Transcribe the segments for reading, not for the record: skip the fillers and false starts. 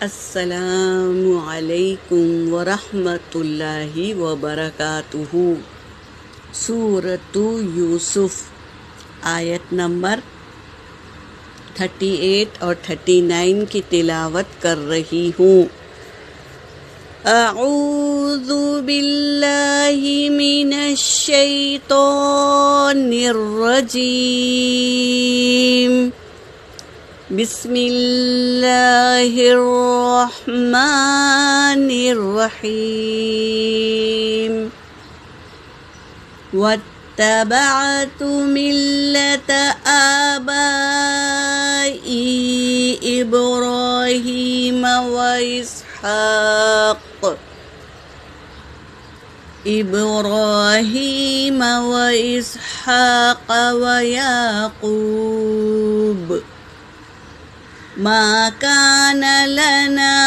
السلام علیکم ورحمۃ اللہ وبرکاتہ۔ سورۃ یوسف آیت نمبر 38 اور 39 کی تلاوت کر رہی ہوں۔ اعوذ باللہ من الشیطان الرجیم، بسم اللہ الرحمن الرحیم۔ واتبعت ملة آبائی ابراہیم وإسحاق ويعقوب، ما كان لنا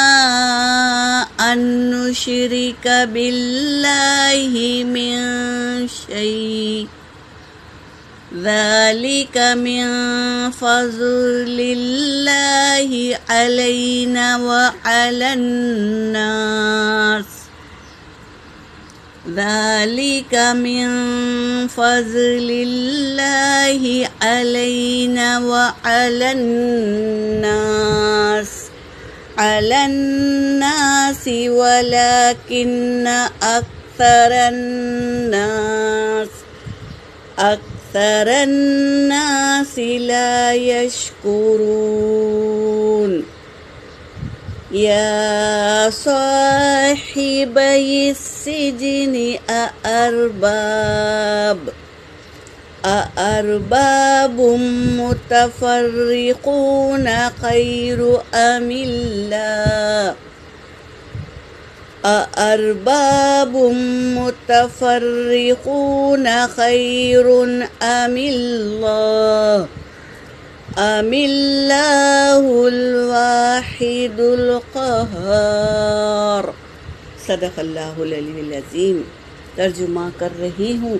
أن نشرك بالله من شيء، ذلك من فضل الله علينا وعلى الناس، ذلك من فضل الله علينا وعلى الناس ولكن أكثر الناس لا يشكرون۔ يا صاحبي السجن أأرباب متفرقون خير أم الله، أأرباب متفرقون خير أم الله الواحد القہار۔ صدق اللہ العلی العظیم۔ ترجمہ کر رہی ہوں۔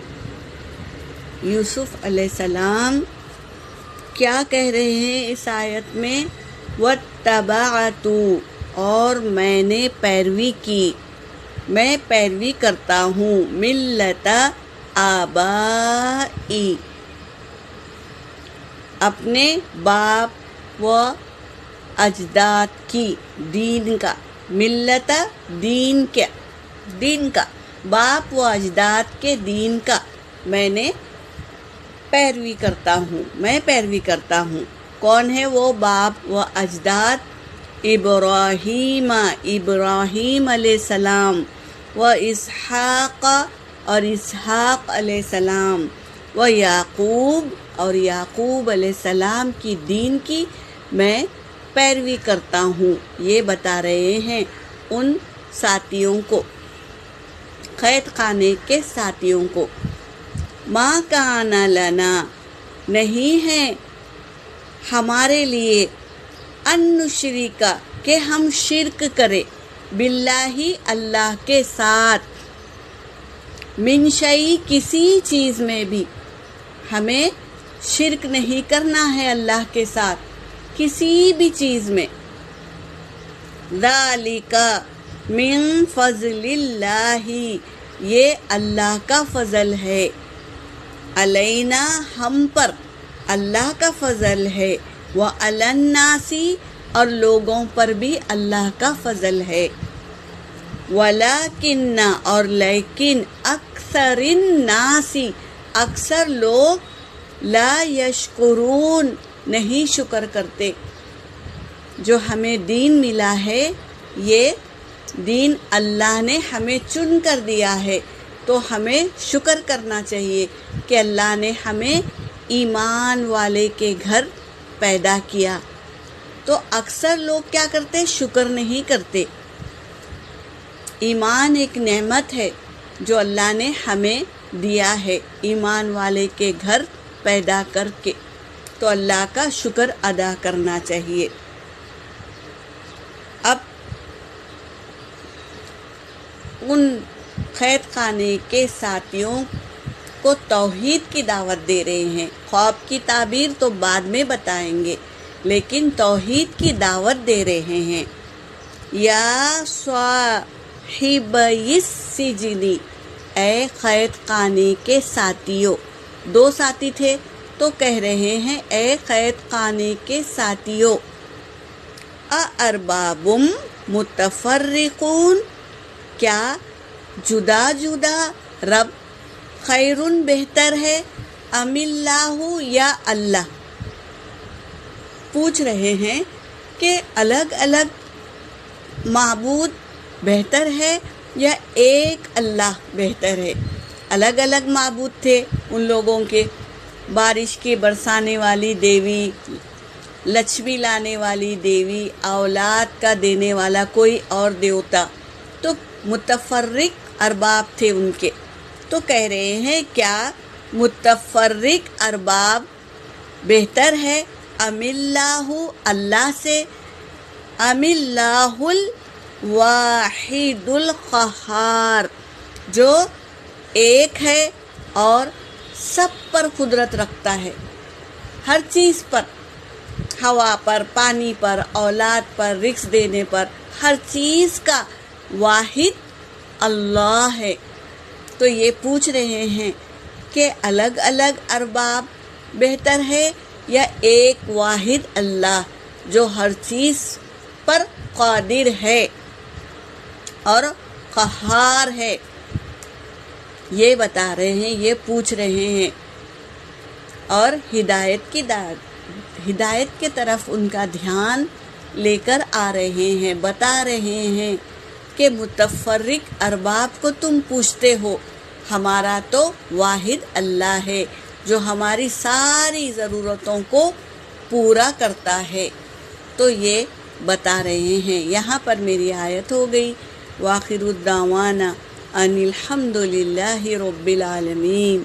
یوسف علیہ السلام کیا کہہ رہے ہیں اس آیت میں؟ واتبعت، اور میں نے پیروی کی، میں پیروی کرتا ہوں، ملت آبائی، اپنے باپ و اجداد کی، دین کا، ملت دین کا، باپ و اجداد کے دین کا میں نے پیروی کرتا ہوں، میں پیروی کرتا ہوں۔ کون ہے وہ باپ و اجداد؟ ابراہیم علیہ السلام، و اسحاق، اور اسحاق علیہ السلام، و یعقوب، اور یعقوب علیہ السلام کی دین کی میں پیروی کرتا ہوں۔ یہ بتا رہے ہیں ان ساتھیوں کو، قید خانے کے ساتھیوں کو۔ ما کان لنا، نہیں ہے ہمارے لیے، ان نشرک، کہ ہم شرک کریں، باللہ، اللہ کے ساتھ، من شیء، کسی چیز میں بھی، ہمیں شرک نہیں کرنا ہے اللہ کے ساتھ کسی بھی چیز میں۔ ذالک من فضل اللہ، یہ اللہ کا فضل ہے، علینا، ہم پر اللہ کا فضل ہے، وعلی الناس، اور لوگوں پر بھی اللہ کا فضل ہے، ولیکن، اور لیکن، اکثر الناس، اکثر لوگ، لا یشکرون، نہیں شکر کرتے۔ جو ہمیں دین ملا ہے، یہ دین اللہ نے ہمیں چن کر دیا ہے، تو ہمیں شکر کرنا چاہیے کہ اللہ نے ہمیں ایمان والے کے گھر پیدا کیا۔ تو اکثر لوگ کیا کرتے؟ شکر نہیں کرتے۔ ایمان ایک نعمت ہے جو اللہ نے ہمیں دیا ہے، ایمان والے کے گھر پیدا کر کے، تو اللہ کا شکر ادا کرنا چاہیے۔ اب ان قید خانے کے ساتھیوں کو توحید کی دعوت دے رہے ہیں۔ خواب کی تعبیر تو بعد میں بتائیں گے، لیکن توحید کی دعوت دے رہے ہیں۔ یا صاحبی السجن، اے قید خانے کے ساتھیوں. دو ساتھی تھے تو کہہ رہے ہیں اے قید خانے کے ساتھیوں. اَأَرْبَابٌ متفرقون، کیا جدا جدا رب خیرٌ بہتر ہے، ام اللہ یا اللہ. پوچھ رہے ہیں کہ الگ الگ معبود بہتر ہے یا ایک اللہ بہتر ہے. الگ الگ معبود تھے ان لوگوں کے، بارش کی برسانے والی دیوی، لکشمی لانے والی دیوی، اولاد کا دینے والا کوئی اور دیوتا، تو متفرق ارباب تھے ان کے. تو کہہ رہے ہیں کیا متفرق ارباب بہتر ہے ام اللہ، اللہ سے، ام اللہ الواحد القہار، جو ایک ہے اور سب پر قدرت رکھتا ہے، ہر چیز پر، ہوا پر، پانی پر، اولاد پر، رزق دینے پر، ہر چیز کا واحد اللہ ہے. تو یہ پوچھ رہے ہیں کہ الگ الگ ارباب بہتر ہے یا ایک واحد اللہ جو ہر چیز پر قادر ہے اور قہار ہے. یہ بتا رہے ہیں، یہ پوچھ رہے ہیں، اور ہدایت کی طرف ان کا دھیان لے کر آ رہے ہیں، بتا رہے ہیں کہ متفرق ارباب کو تم پوچھتے ہو، ہمارا تو واحد اللہ ہے جو ہماری ساری ضرورتوں کو پورا کرتا ہے. تو یہ بتا رہے ہیں. یہاں پر میری آیت ہو گئی. وآخر الدعوانا ان الحمد للہ رب العالمین.